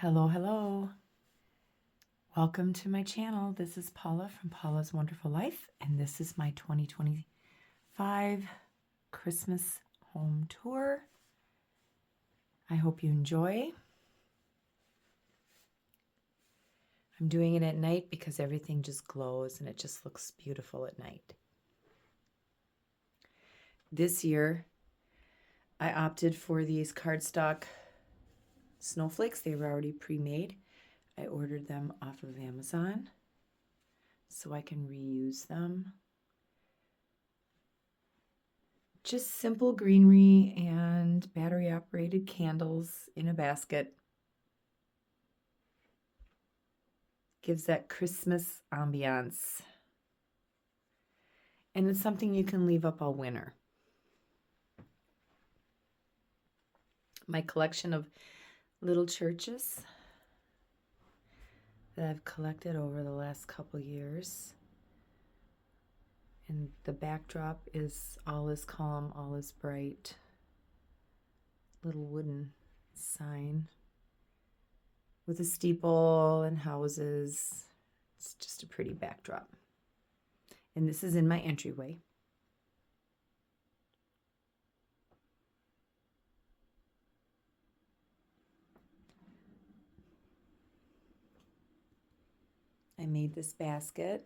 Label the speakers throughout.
Speaker 1: Hello, hello. Welcome to my channel. This is Paula from Paula's Wonderful Life, and this is my 2025 Christmas home tour. I hope you enjoy. I'm doing it at night because everything just glows and it just looks beautiful at night. This year, I opted for these cardstock snowflakes. They were already pre-made. I ordered them off of Amazon so I can reuse them. Just simple greenery and battery-operated candles in a basket. Gives that Christmas ambiance. And it's something you can leave up all winter. My collection of little churches that I've collected over the last couple years. And the backdrop is all is calm, all is bright. Little wooden sign with a steeple and houses. It's just a pretty backdrop. And this is in my entryway. I made this basket.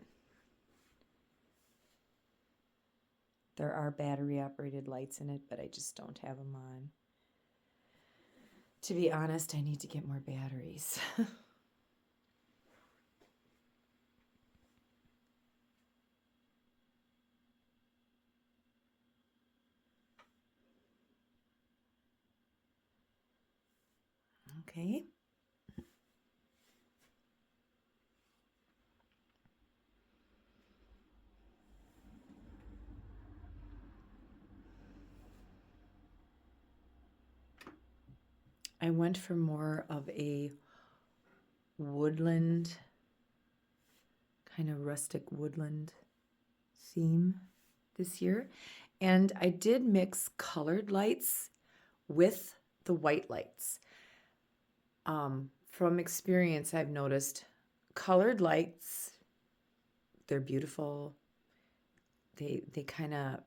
Speaker 1: There are battery-operated lights in it, but I just don't have them on. To be honest, I need to get more batteries. Okay. I went for more of a woodland, kind of rustic woodland theme this year. And I did mix colored lights with the white lights. From experience, I've noticed colored lights, they're beautiful. They kind of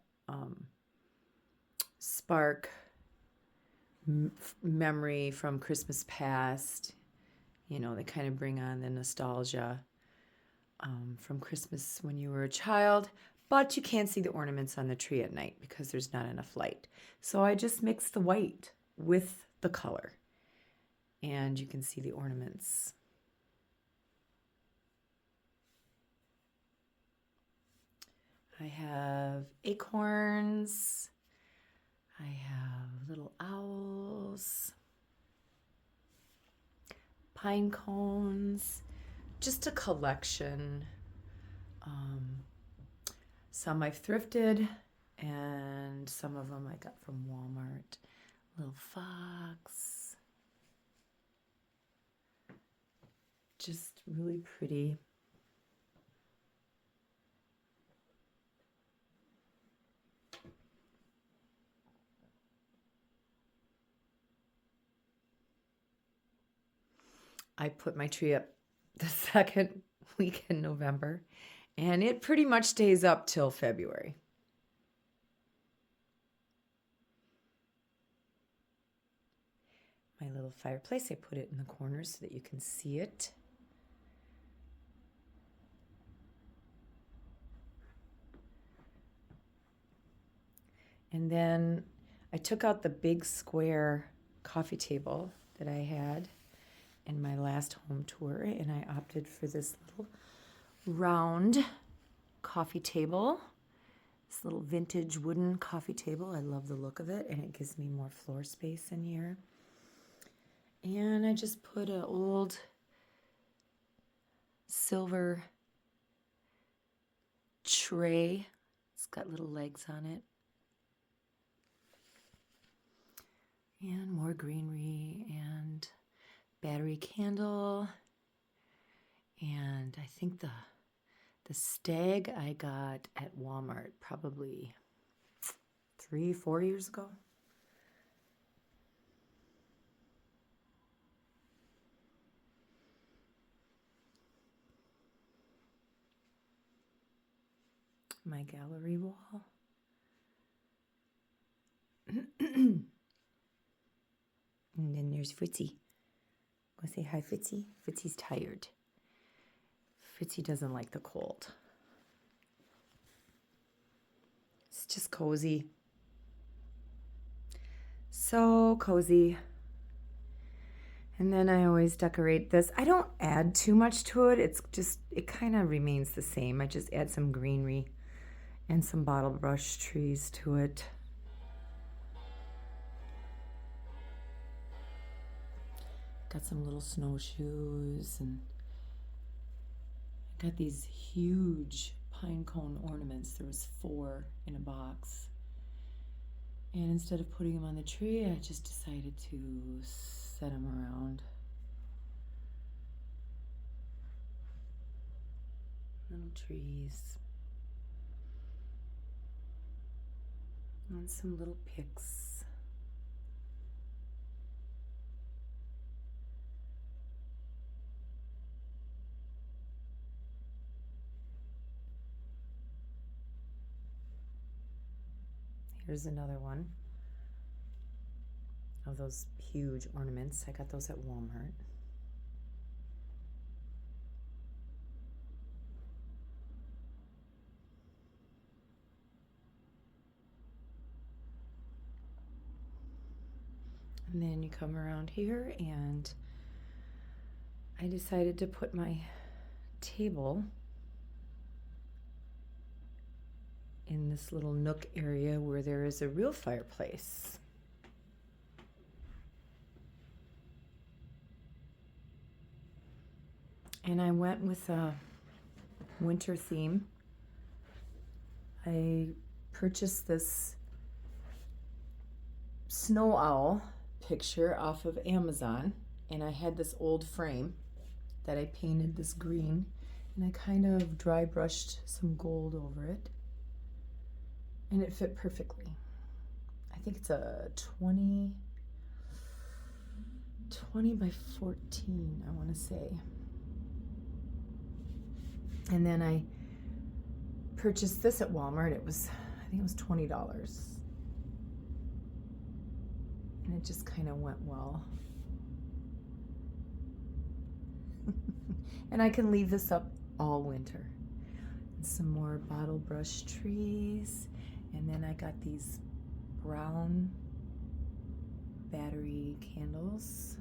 Speaker 1: spark memory from Christmas past. You know, they kind of bring on the nostalgia from Christmas when you were a child, but you can't see the ornaments on the tree at night because there's not enough light. So I just mixed the white with the color, and you can see the ornaments. I have acorns. I have little owls, pine cones, just a collection. Some I've thrifted, and some of them I got from Walmart. Little fox. Just really pretty. I put my tree up the second week in November, and it pretty much stays up till February. My little fireplace, I put it in the corner so that you can see it. And then I took out the big square coffee table that I had in my last home tour, and I opted for this little round coffee table. This little vintage wooden coffee table. I love the look of it, and it gives me more floor space in here. And I just put an old silver tray. It's got little legs on it. And more greenery and battery candle. And I think the stag I got at Walmart probably 3-4 years ago. my gallery wall. And then there's Fritzy. Go say hi, Fritzy. Fritzy's tired. Fritzy doesn't like the cold. It's just cozy. So cozy. And then I always decorate this. I don't add too much to it. It's just, it kind of remains the same. I just add some greenery and some bottle brush trees to it. Got some little snowshoes, and I got these huge pine cone ornaments. There was 4 in a box. And instead of putting them on the tree, I just decided to set them around. Little trees. And some little picks. Here's another one of those huge ornaments. I got those at Walmart. And then you come around here, and I decided to put my table in this little nook area where there is a real fireplace. And I went with a winter theme. I purchased this snow owl picture off of Amazon, and I had this old frame that I painted this green, and I kind of dry brushed some gold over it, and it fit perfectly. I think it's a 20 by 14, I want to say. And then I purchased this at Walmart. I think it was $20. And it just kind of went well. And I can leave this up all winter. And some more bottle brush trees. And then I got these brown battery candles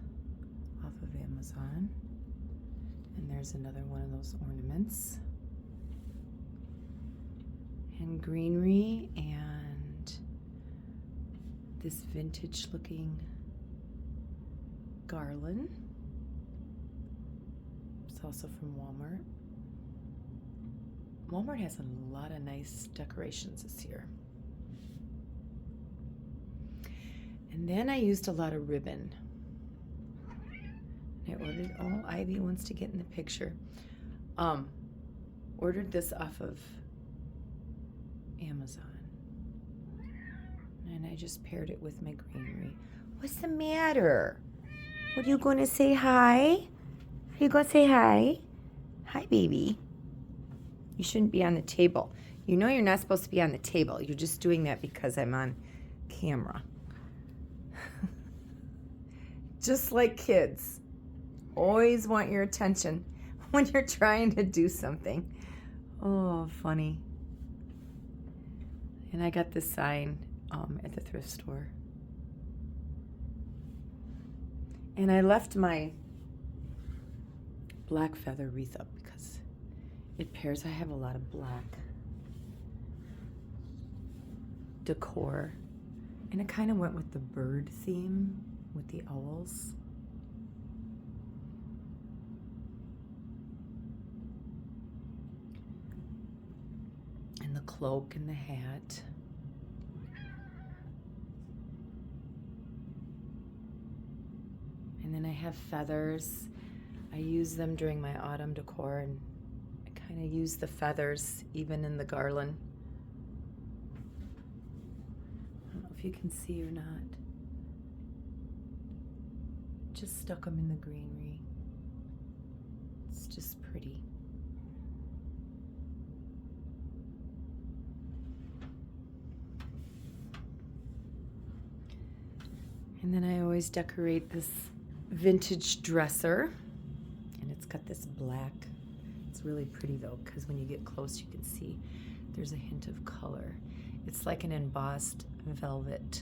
Speaker 1: off of Amazon. And there's another one of those ornaments. And greenery, and this vintage looking garland. It's also from Walmart. Walmart has a lot of nice decorations this year. And then I used a lot of ribbon. I ordered, oh, Ivy wants to get in the picture. Ordered this off of Amazon. And I just paired it with my greenery. What's the matter? What, are you going to say hi? Are you going to say hi? Hi, baby. You shouldn't be on the table. You know you're not supposed to be on the table. You're just doing that because I'm on camera. Just like kids. Always want your attention when you're trying to do something. Oh, funny. And I got this sign at the thrift store. And I left my black feather wreath up because it pairs. I have a lot of black decor. And it kind of went with the bird theme with the owls. And the cloak and the hat. And then I have feathers. I use them during my autumn decor, and I kind of use the feathers even in the garland. I don't know if you can see or not. Just stuck them in the greenery. It's just pretty. And then I always decorate this vintage dresser. And it's got this black. It's really pretty though, because when you get close, you can see there's a hint of color. It's like an embossed velvet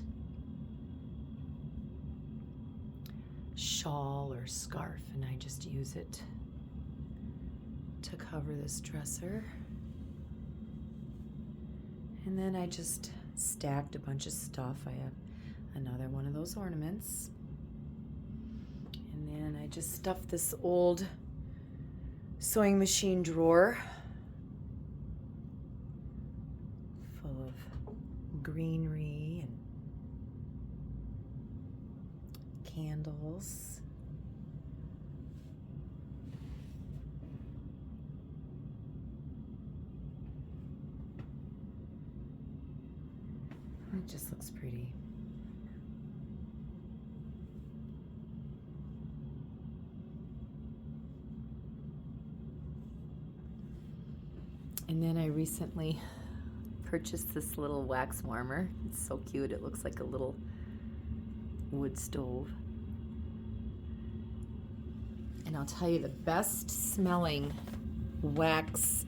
Speaker 1: shawl or scarf, and I just use it to cover this dresser. And then I just stacked a bunch of stuff. I have another one of those ornaments. And then I just stuffed this old sewing machine drawer full of greenery and candles. It just looks pretty. And then I recently purchased this little wax warmer. It's so cute. It looks like a little wood stove. And I'll tell you, the best smelling wax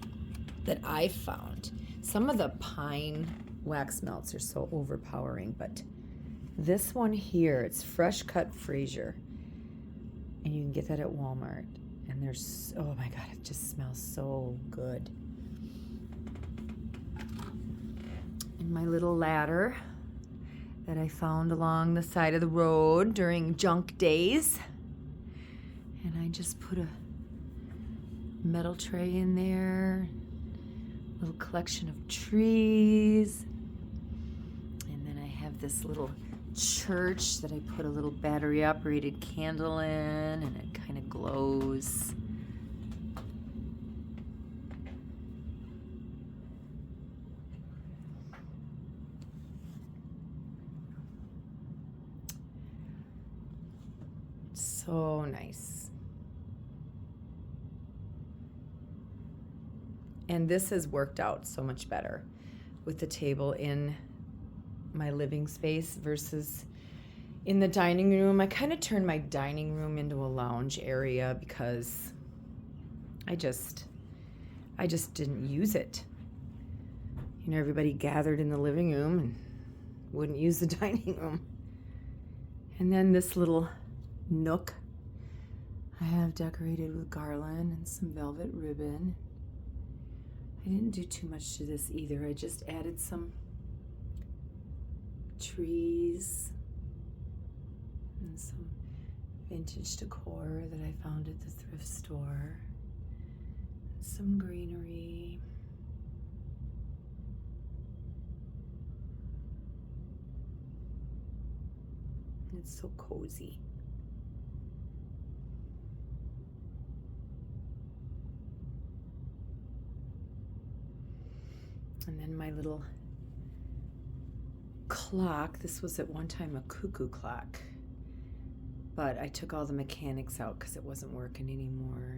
Speaker 1: that I found, some of the pine wax melts are so overpowering, but this one here, it's fresh cut Fraser, and you can get that at Walmart. And there's, oh my God, it just smells so good. And my little ladder that I found along the side of the road during junk days. And I just put a metal tray in there, a little collection of trees. And then I have this little church that I put a little battery operated candle in, and it kind of glows. So nice. And this has worked out so much better with the table in my living space versus in the dining room. I kind of turned my dining room into a lounge area because I just didn't use it. You know, everybody gathered in the living room and wouldn't use the dining room. And then this little nook I have decorated with garland and some velvet ribbon. I didn't do too much to this either. I just added some trees and some vintage decor that I found at the thrift store. Some greenery. It's so cozy. And then my little clock. This was at one time a cuckoo clock, but I took all the mechanics out because it wasn't working anymore.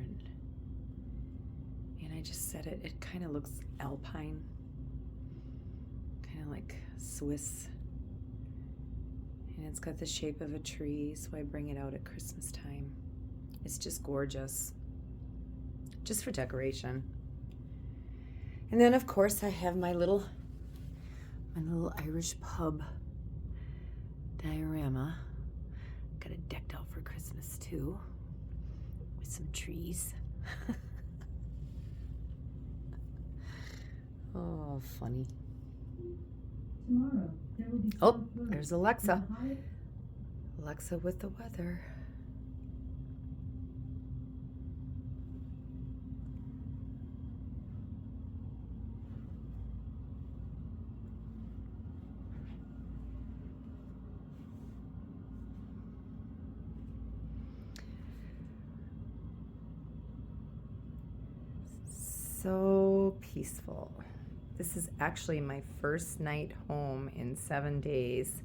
Speaker 1: And I just set it. It kind of looks alpine, kind of like Swiss. And it's got the shape of a tree, so I bring it out at Christmas time. It's just gorgeous, just for decoration. And then, of course, I have my little Irish pub diorama. Got it decked out for Christmas too, with some trees. Oh, funny.
Speaker 2: Tomorrow, there will be
Speaker 1: Oh, there's Alexa. Alexa with the weather. So peaceful. This is actually my first night home in 7 days.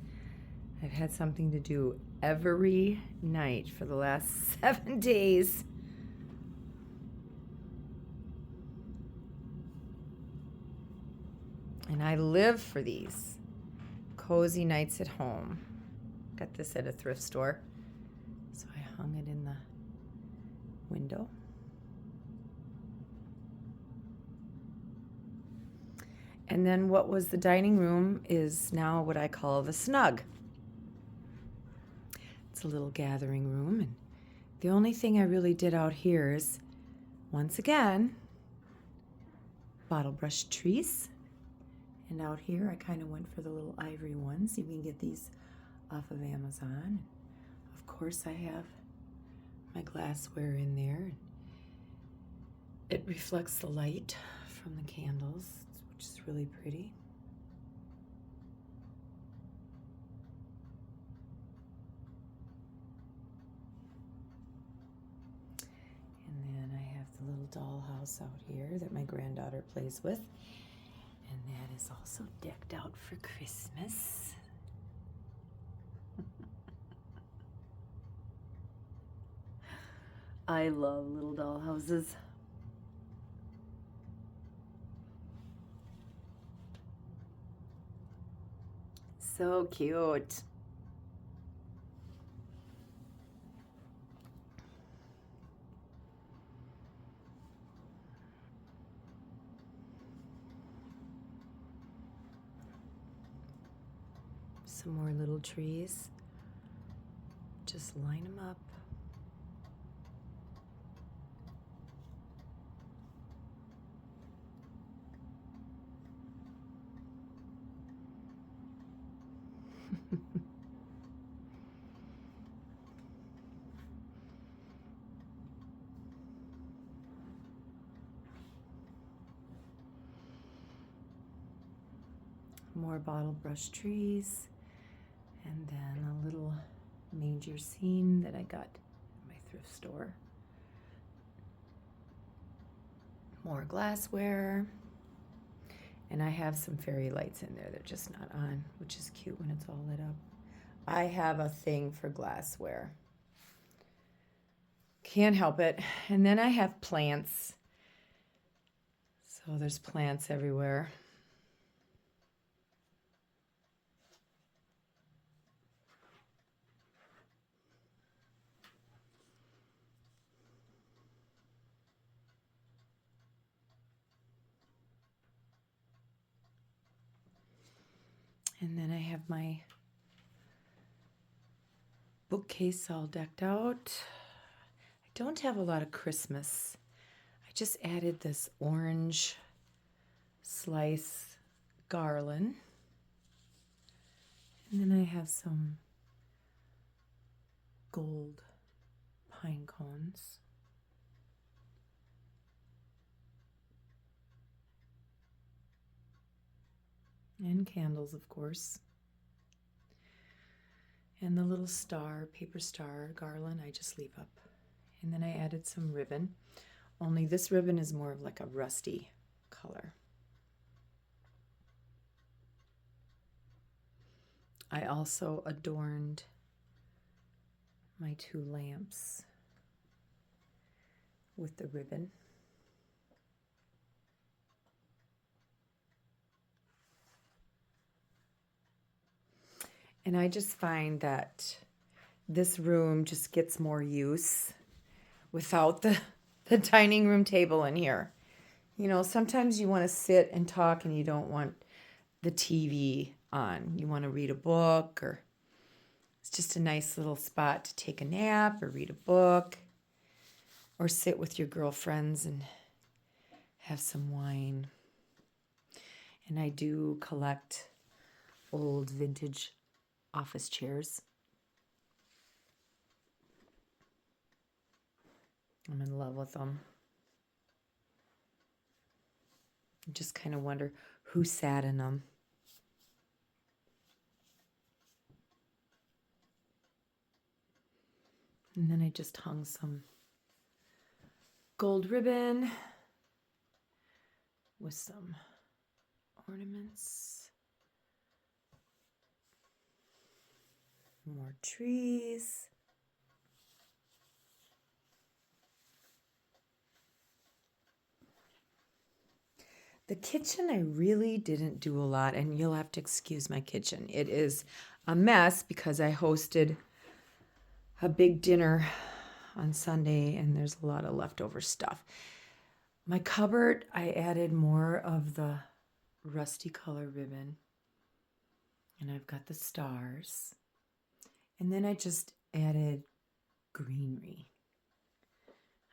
Speaker 1: I've had something to do every night for the last 7 days. And I live for these cozy nights at home. Got this at a thrift store. So I hung it in the window. And then what was the dining room is now what I call the snug. It's a little gathering room, and the only thing I really did out here is, once again, bottle brush trees. And out here I kind of went for the little ivory ones. You can get these off of Amazon. Of course I have my glassware in there. It reflects the light from the candles, which is really pretty. And then I have the little dollhouse out here that my granddaughter plays with. And that is also decked out for Christmas. I love little dollhouses. So cute. Some more little trees. Just line them up. More bottle brush trees, and then a little manger scene that I got at my thrift store. More glassware, and I have some fairy lights in there. They're just not on, which is cute when it's all lit up. I have a thing for glassware. Can't help it. And then I have plants. So there's plants everywhere. And then I have my bookcase all decked out. I don't have a lot of Christmas. I just added this orange slice garland. And then I have some gold pine cones. And candles, of course. And the little star, paper star garland, I just leave up. And then I added some ribbon. Only this ribbon is more of like a rusty color. I also adorned my 2 lamps with the ribbon. And I just find that this room just gets more use without the dining room table in here. You know, sometimes you want to sit and talk and you don't want the TV on. You want to read a book, or it's just a nice little spot to take a nap or read a book or sit with your girlfriends and have some wine. And I do collect old vintage office chairs. I'm in love with them. I just kind of wonder who sat in them. And then I just hung some gold ribbon with some ornaments. More trees. The kitchen, I really didn't do a lot, and you'll have to excuse my kitchen. It is a mess because I hosted a big dinner on Sunday and there's a lot of leftover stuff. My cupboard, I added more of the rusty color ribbon, and I've got the stars. And then I just added greenery.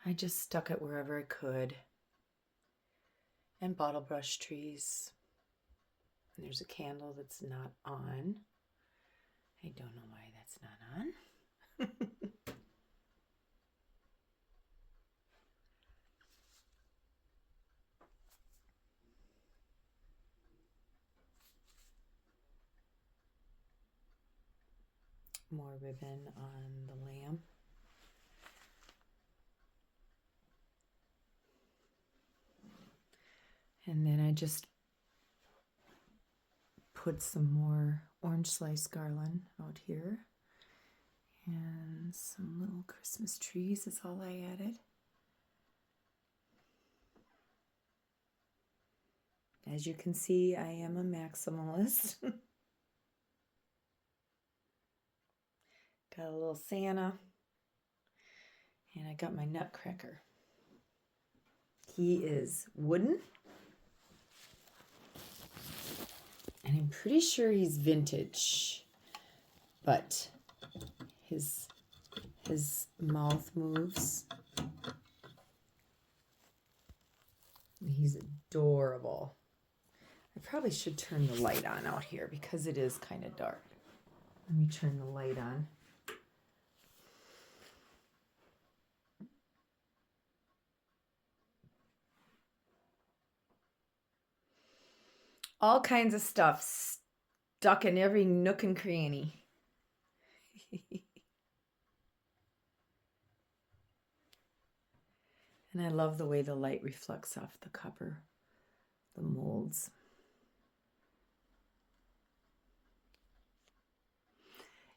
Speaker 1: I just stuck it wherever I could. And bottle brush trees. And there's a candle that's not on. I don't know why that's not on. More ribbon on the lamp. And then I just put some more orange slice garland out here. And some little Christmas trees is all I added. As you can see, I am a maximalist. Got a little Santa. And I got my nutcracker. He is wooden. And I'm pretty sure he's vintage. But his mouth moves. He's adorable. I probably should turn the light on out here because it is kind of dark. Let me turn the light on. All kinds of stuff stuck in every nook and cranny. And I love the way the light reflects off the copper, the molds.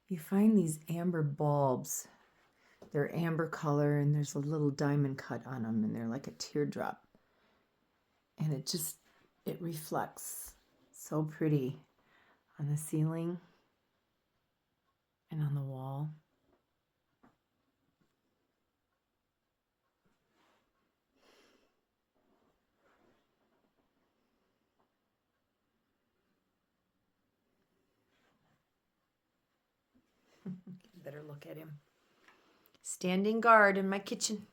Speaker 1: You find these amber bulbs. They're amber color and there's a little diamond cut on them and they're like a teardrop. And it reflects so pretty on the ceiling and on the wall. Better look at him. Standing guard in my kitchen.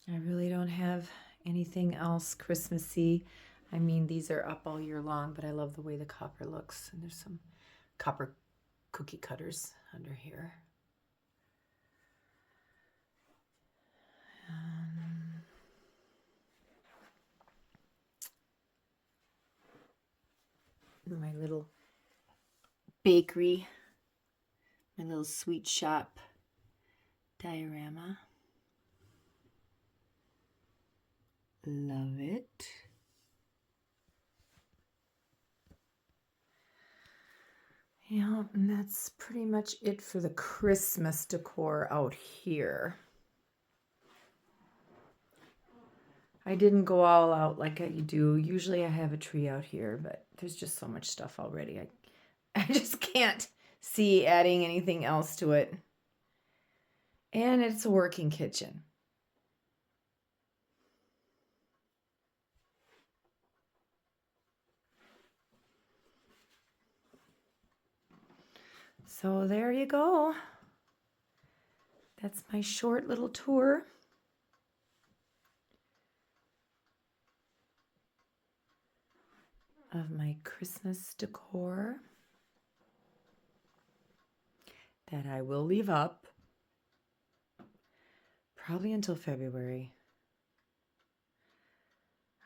Speaker 1: I really don't have anything else Christmassy. I mean, these are up all year long, but I love the way the copper looks. And there's some copper cookie cutters under here. My little bakery, my little sweet shop diorama. Love it. Yeah, and that's pretty much it for the Christmas decor out here. I didn't go all out like I do. Usually I have a tree out here, but there's just so much stuff already. I just can't see adding anything else to it. And it's a working kitchen. So there you go. That's my short little tour. Of my Christmas decor that I will leave up probably until February.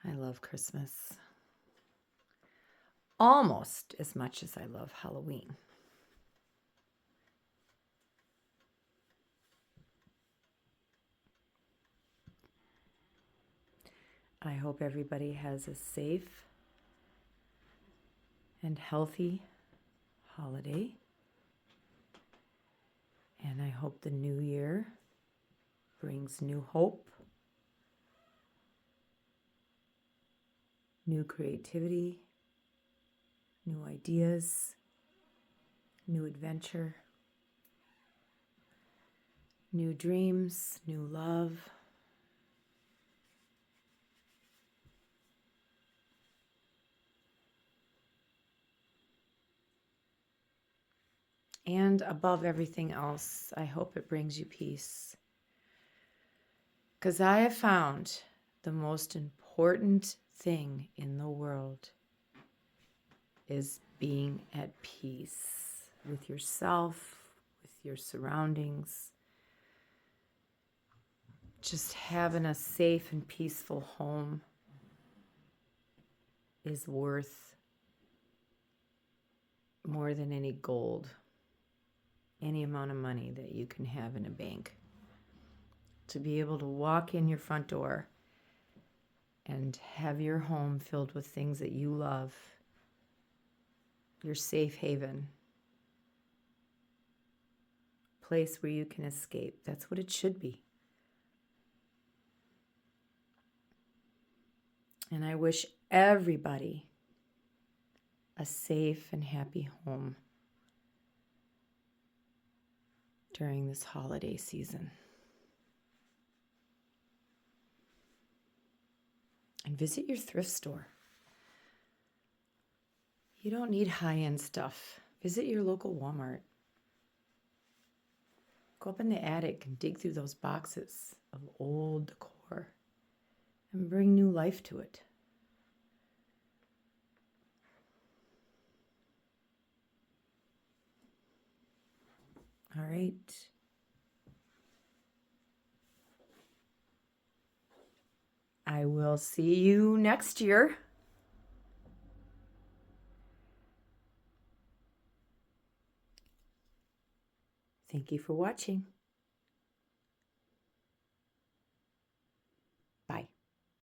Speaker 1: I love Christmas almost as much as I love Halloween. I hope everybody has a safe and healthy holiday. And I hope the new year brings new hope new creativity, new ideas, new adventure, new dreams, new love. And above everything else, I hope it brings you peace. Because I have found the most important thing in the world is being at peace with yourself, with your surroundings. Just having a safe and peaceful home is worth more than any gold, any amount of money that you can have in a bank. To be able to walk in your front door and have your home filled with things that you love, your safe haven, place where you can escape. That's what it should be. And I wish everybody a safe and happy home during this holiday season. And visit your thrift store. You don't need high-end stuff. Visit your local Walmart. Go up in the attic and dig through those boxes of old decor and bring new life to it. All right. I will see you next year. Thank you for watching.